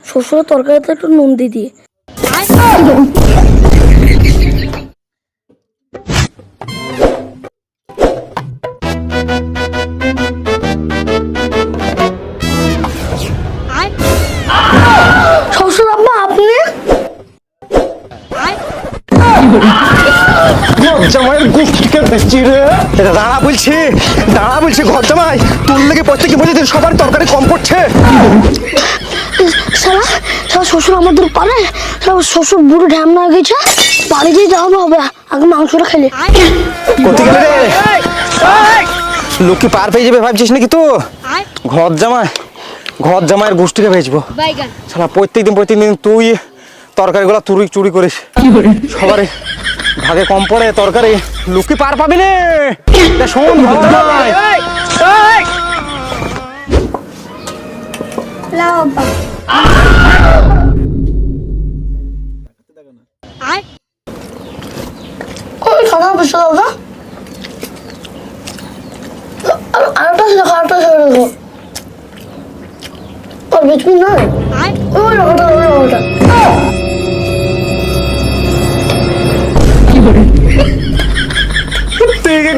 শ্বশুর তরকারিতে একটু নুন দিদি। শ্বশুর আব্বা আপনি জামাইয়ের গোষ্ঠীকে দেখছি রে। দাঁড়া বলছি ঘর জামাই তোর লেগে প্রত্যেকে বলে দিন সবার তরকারি কম পড়ছে। শালা শ্বশুর আমাদের পারে, শ্বশুর বুড়ো ঢ্যাম না গেছে, বাড়িতে যাওয়া হবে আগে মাংসটা খেলে। কোথায় গেলে রে? লোক কি পার পেয়ে যাবে ভাবছিস নাকি তো? ঘর জামাইয়ের গোষ্ঠীকে ভেজবো। শালা প্রত্যেকদিন তুই তরকারিগুলো চুরি করিস, সবার ভাগে কম পড়ে তরকারি, লোক কি পার পাবি না? শোন ঘর জামাই,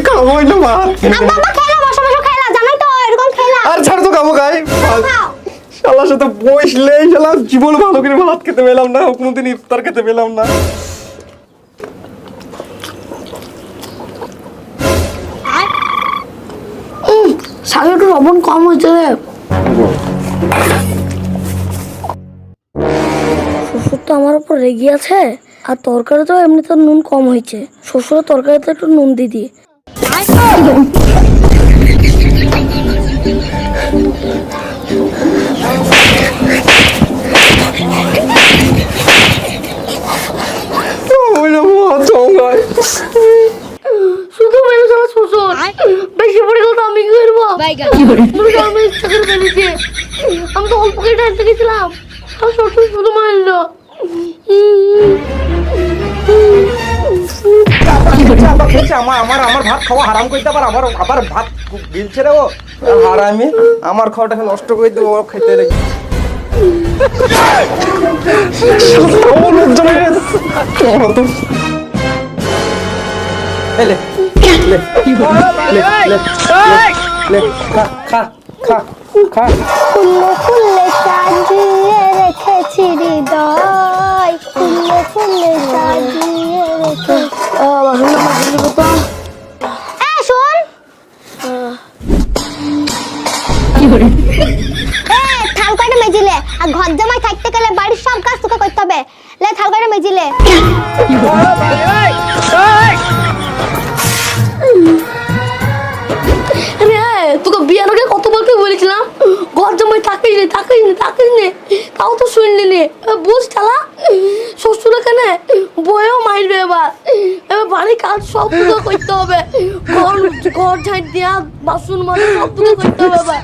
খাবো না ভাত। আর ছাড় তো খাবো খাই। শালার সাথে বসলেই শালা জীবন ভালো করে ভাত খেতে পেলাম না, কোনোদিন ইফতার খেতে পেলাম না। শাকে একটু লবণ কম হয়েছে রে। শ্বশুর তো আমার উপর রেগে আছে, আর তরকারিতেও এমনিতে নুন কম হয়েছে। শ্বশুরের তরকারিতে একটু নুন দিদি। শুধু মেরে চলা শ্বশুর বেশি পড়ে গেল তো আমি কি করবো? আমি তো অল্প কেটে আনতে গেছিলাম, শ্বশুর শুধু মারলো। আমার ভাত খাওয়া হারাম করতে পার, আবার ভাত গিলছে রে ও হারামি। আমার খাওয়াটা নষ্ট করে দেবো খেতে লেগে। ফুলে ফুলে সাজিয়ে রেখেছি হৃদয়, ফুলে ফুলে সাজিয়ে রেখেছি। শোন থাল কয়টা মেজিলে, আর ঘর জামাই থাকতে গেলে বাড়ির সব কাজ তোকে করতে হবে। লে থাল কয়টা মেজিলে। তোকে বিয়ার আগে কতবার বলেছিলাম ঘর জামাই থাকিস নে, তাও তো শুনলি নে। বুঝ চালা শ্বশুর কেন বয়েও মারবে, এবার বাড়ির কাজ সব পুজো করতে হবে, ঘর ঝাঁট দিয়া বাসন মাজা সব পুজো করতে হবে এবার।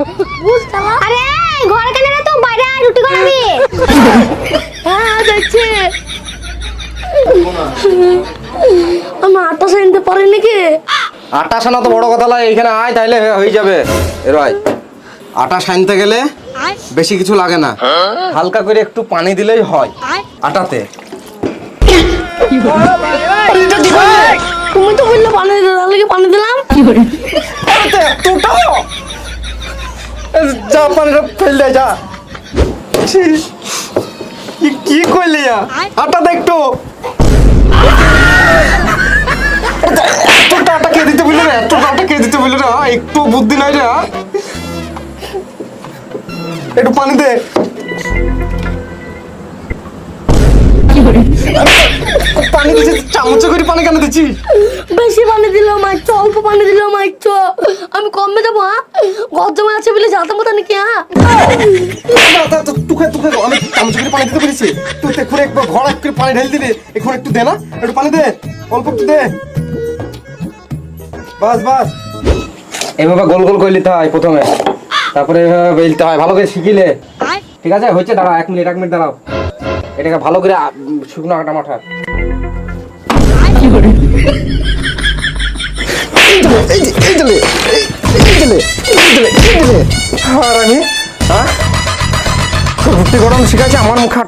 বুঝ চালা। আরে ঘর কেন রে, তো বাইরে রুটি করবি। হ্যাঁ দেখছি। আমি আটা সাইনতে পারি নাকি? আটা সানা তো বড় কথা নয়, এখানে আয় তাইলে হয়ে যাবে। এর আটা সানতে গেলে বেশি কিছু লাগে না, হালকা করে একটু পানি দিলেই হয় আটাতে। তুমি তো বললে পানি দিতে, পানি দিলাম। যা পানিটা ফেল দে যা। কি করলি আটা দেখতো আটা কে দিতে বললি রে? আটা কে দিতে বললি রে? একটু বুদ্ধি নাই রে। একটু পানি দে। পানি দিচ্ছিস, চামচ করে পানি কেন দিচ্ছিস? বেশি পানি দিলেও মারছো, অল্প পানি দিলেও মারছো। আমি কমে যাবো? ঘর জমা আছে বলে যাতাম কথা নাকি? তুকে আমি চামচ করে পানি দিতে পেরেছি, তুই এখন একবার ঘর এক করে পানি ঢেলে দিলি, এখন একটু দে না, একটু পানি দে, অল্প একটু দে। বাস এইভাবে গোল গোল করে নিতে হয় প্রথমে, তারপরে এভাবে বেলতে হয়, ভালো করে শিখিলে। ঠিক আছে হচ্ছে, দাঁড়াও 1 মিনিট দাঁড়াও। এটাকে ভালো করে শুকনো আটা মাঠা আর আমি হ্যাঁ রুটি গরম শিখাচ্ছি আমার মুখে আটা